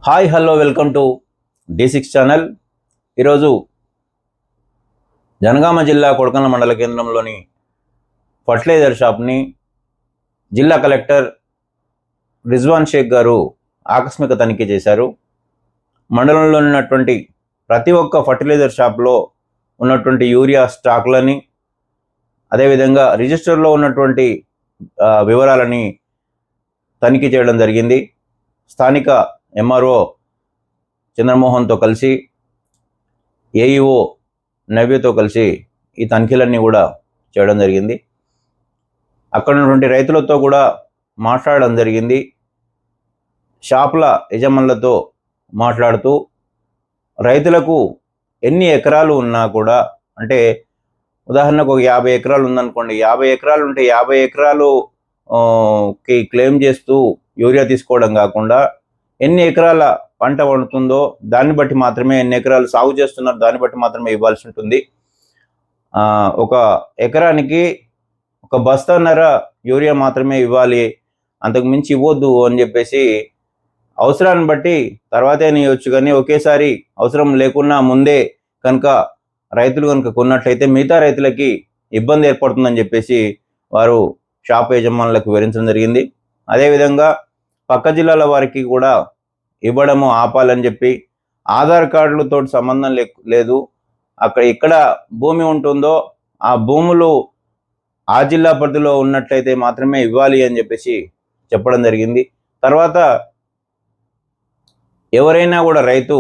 Hi hello welcome to D6 channel. ఈరోజు జనగామ జిల్లా కొడకండ్ల మండల కేంద్రంలోని ఫర్టిలైజర్ షాప్ని జిల్లా కలెక్టర్ రిజ్వాన్ షేక్ గారు ఆకస్మిక తనిఖీ చేశారు. మండలంలో ఉన్నటువంటి ప్రతి ఒక్క ఫర్టిలైజర్ షాప్లో ఉన్నటువంటి యూరియా స్టాక్లని, అదేవిధంగా రిజిస్టర్లో ఉన్నటువంటి వివరాలని తనిఖీ చేయడం జరిగింది. స్థానిక ఎంఆర్ఓ చంద్రమోహన్తో కలిసి, ఏఈఓ నవ్యతో కలిసి ఈ తనిఖీలన్నీ కూడా చేయడం జరిగింది. అక్కడ ఉన్నటువంటి రైతులతో కూడా మాట్లాడడం జరిగింది. షాపుల యజమానులతో మాట్లాడుతూ రైతులకు ఎన్ని ఎకరాలు ఉన్నా కూడా, అంటే ఉదాహరణకు ఒక 50 ఎకరాలు ఉందనుకోండి, 50 ఎకరాలు ఉంటే 50 ఎకరాలు కి క్లెయిమ్ చేస్తూ యూరియా తీసుకోవడం కాకుండా, ఎన్ని ఎకరాల పంట పండుతుందో దాన్ని బట్టి మాత్రమే, ఎన్ని ఎకరాలు సాగు చేస్తున్నారో దాన్ని బట్టి మాత్రమే ఇవ్వాల్సి ఉంటుంది. ఒక ఎకరానికి 1 బస్తాన్నర యూరియా మాత్రమే ఇవ్వాలి, అంతకు మించి ఇవ్వద్దు అని చెప్పేసి అవసరాన్ని బట్టి తర్వాతే ఇవ్వచ్చు. కానీ ఒకేసారి అవసరం లేకున్నా ముందే కనుక రైతులు కనుక కొన్నట్లయితే మిగతా రైతులకి ఇబ్బంది ఏర్పడుతుందని చెప్పేసి వారు షాప్ యజమానులకు వివరించడం జరిగింది. అదేవిధంగా పక్క జిల్లాల వారికి కూడా ఇవ్వడము ఆపాలని చెప్పి, ఆధార్ కార్డులతో సంబంధం లేదు, ఇక్కడ భూమి ఉంటుందో ఆ భూములు ఆ జిల్లా పరిధిలో ఉన్నట్లయితే మాత్రమే ఇవ్వాలి అని చెప్పేసి చెప్పడం జరిగింది. తర్వాత ఎవరైనా కూడా రైతు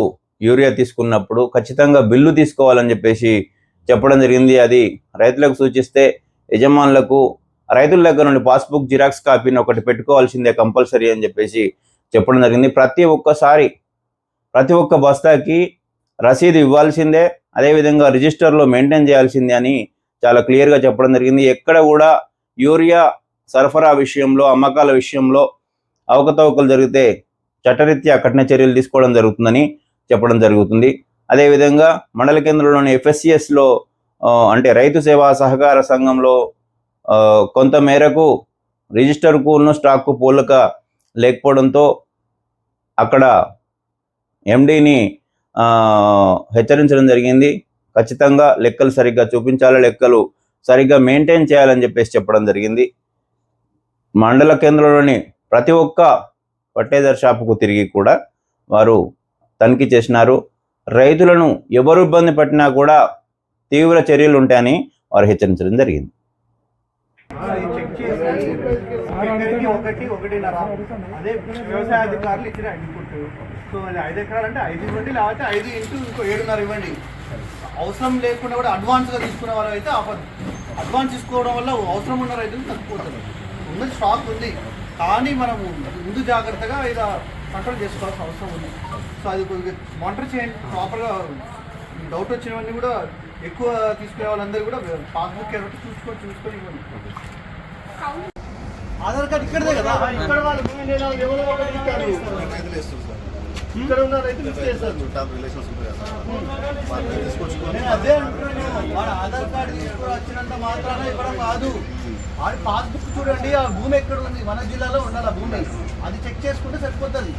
యూరియా తీసుకున్నప్పుడు ఖచ్చితంగా బిల్లు తీసుకోవాలని చెప్పేసి చెప్పడం జరిగింది. అది రైతులకు సూచిస్తే యజమానులకు రైతుల దగ్గర నుండి పాస్బుక్ జిరాక్స్ కాపీని ఒకటి పెట్టుకోవాల్సిందే కంపల్సరీ అని చెప్పేసి చెప్పడం జరిగింది. ప్రతి ఒక్క బస్తాకి రసీదు ఇవ్వాల్సిందే, అదేవిధంగా రిజిస్టర్లో మెయింటైన్ చేయాల్సిందే అని చాలా క్లియర్గా చెప్పడం జరిగింది. ఎక్కడ కూడా యూరియా సరఫరా విషయంలో, అమ్మకాల విషయంలో అవకతవకలు జరిగితే చట్టరీత్యా కఠిన చర్యలు తీసుకోవడం జరుగుతుందని చెప్పడం జరుగుతుంది. అదేవిధంగా మండల కేంద్రంలోని FSCSలో అంటే రైతు సేవా సహకార సంఘంలో కొంత మేరకు రిజిస్టర్కు ఉన్న స్టాక్కు పోలిక లేకపోవడంతో అక్కడ MDని హెచ్చరించడం జరిగింది. ఖచ్చితంగా లెక్కలు సరిగ్గా చూపించాలి, లెక్కలు సరిగ్గా మెయింటైన్ చేయాలని చెప్పేసి చెప్పడం జరిగింది. మండల కేంద్రంలోని ప్రతి ఒక్క ఫర్టిలైజర్ షాపుకు తిరిగి కూడా వారు తనిఖీ చేసినారు. రైతులను ఎవరు ఇబ్బంది పట్టినా కూడా తీవ్ర చర్యలు ఉంటాయని వారు హెచ్చరించడం జరిగింది. అదే వ్యవసాయ అధికారులు ఇచ్చిన ఇన్పుట్. సో అది 5 ఎకరాలు అంటే 5 ఇవ్వండి, లేకపోతే 5 ఇంటూ ఇంకో 7.5 ఇవ్వండి. అవసరం లేకుండా కూడా అడ్వాన్స్గా తీసుకునే వాళ్ళు అయితే అడ్వాన్స్ తీసుకోవడం వల్ల అవసరం ఉన్న రైతులు తగ్గిపోతారు. ఉన్నది స్టాక్ ఉంది, కానీ మనము ముందు జాగ్రత్తగా ఇలా కంట్రోల్ చేసుకోవాల్సిన అవసరం ఉంది. సో అది కొద్దిగా మానిటర్ చేయండి ప్రాపర్గా. డౌట్ వచ్చినవన్నీ కూడా ఎక్కువ తీసుకునే వాళ్ళందరూ కూడా పాస్బుక్ చూసుకొని ఇవ్వండి. ఆధార్ కార్డు ఇక్కడదే కదా, ఇక్కడ వాళ్ళు ఇక్కడ ఉన్న రైతులు ఇచ్చేస్తారు. అదే అంటున్నాను, వాడు ఆధార్ కార్డు తీసుకుని వచ్చినంత మాత్రాన ఇవ్వడం కాదు. వాడి పాస్బుక్ చూడండి, ఆ భూమి ఎక్కడ ఉంది, మన జిల్లాలో ఉండాలి ఆ భూమి, అది చెక్ చేసుకుంటే సరిపోతుంది.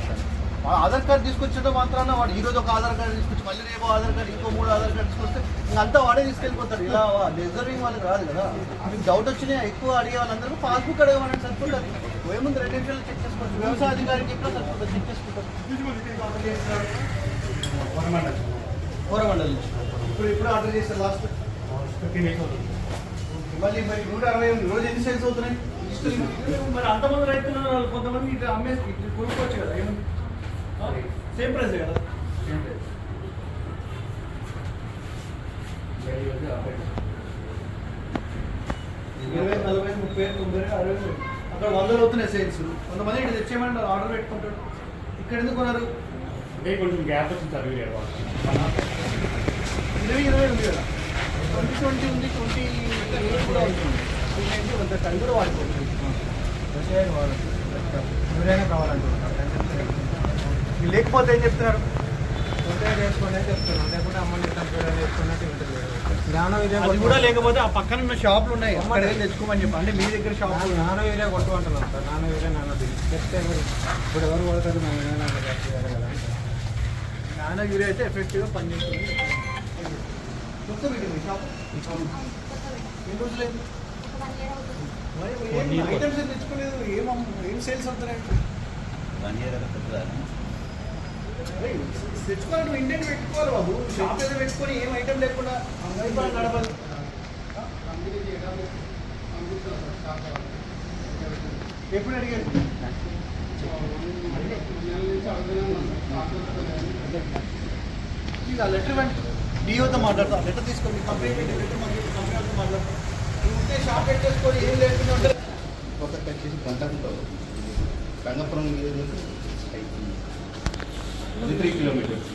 వాడు ఆధార్ కార్డు తీసుకొచ్చేటో మాత్రాన వాడు ఈరోజు ఒక ఆధార్ కార్డు తీసుకొచ్చి మళ్ళీ రేపు ఆధార్ కార్డు, ఇంకో 3 ఆధార్ కార్డు తీసుకొస్తే ఇంకంతా వాడే తీసుకెళ్ళిపోతారు. ఇలా డిజర్వింగ్ వాళ్ళకి రాదు కదా. మీకు డౌట్ వచ్చినా ఎక్కువ అడిగే వాళ్ళందరూ పాస్బుక్ అడగమని సరిపోతుంది. పోయే ముందు 2 నిమిషాలు చెక్ చేసుకోవచ్చు. వ్యవసాయ అధికారికి ఎక్కడ సరిపోతుంది, చెక్ చేసుకుంటారు. కోరమండలి ఇప్పుడు ఆర్డర్ చేస్తారు. లాస్ట్ మళ్ళీ 160 రోజు ఎన్ని సేల్స్ అవుతున్నాయి మరి? అంతమంది రైతులు కొంతమంది ఇట్లా అమ్మేసి కొనుక్కోవచ్చు కదా, ఏముంది సేమ్ ప్రైస్ కదా. 20, 40, 30, 90, 60 అక్కడ 100 అవుతున్నాయి సేల్స్. కొంతమంది ఇక్కడ తెచ్చేయమని ఆర్డర్ పెట్టుకుంటాడు. ఇక్కడ ఎందుకు కొన్నారు? అంటే కొంచెం గ్యాప్ వచ్చింది సార్. 20 ఉంది కదా, 20 ఉంది, 20 కూడా అవుతుంది. 10 కూడా వాడుకోవచ్చు. ఎవరైనా కావాలంటున్నారు. లేకపోతే ఏం చెప్తున్నారు? వేసుకునే చెప్తున్నాను, లేకుంటే అమ్మని కంప్యూటర్ వేసుకున్నట్టు ఉంటుంది. జ్ఞాన విజయం అది కూడా లేకపోతే ఆ పక్కన ఉన్న షాపులు ఉన్నాయి, అక్కడ వెళ్ళి తెచ్చుకోమని చెప్పి. అంటే మీ దగ్గర షాప్ నాన్న వీరే కొట్టు అంటున్నాం సార్. నాన్న వీరే నాన్న చెప్తే ఇప్పుడు ఎవరు కొడతారు? మేము ఏమైనా చేయాలి కదా. నాన్న యూరియా అయితే ఎఫెక్టివ్గా పనిచేస్తుంది. కొత్త వీడియో షాప్ ఎన్ని రోజులైంది? మరి ఐటమ్స్ తెచ్చుకోలేదు, ఏం సేల్స్ అవుతున్నాయి? తెచ్చుకోవాలి, ఇండియన్ పెట్టుకోవాలి బాబు. షాప్ ఏదో పెట్టుకొని ఏం ఐటమ్ లేకుండా నడవాలి. ఎప్పుడు అడిగారు? ఇది ఆ లెటర్ ఇవ్వండి, డిఓతో మాట్లాడతా. లెటర్ తీసుకోండి, కంప్లైంట్ లెటర్ కంప్లైంట్తో మాట్లాడతాం. ఉంటే షాప్ పెట్టేసుకొని ఏం లేకుండా ఉంటారు. కొత్త వచ్చేసి గంటకుంటారు గంగపురం 3 కిలోమీటర్స్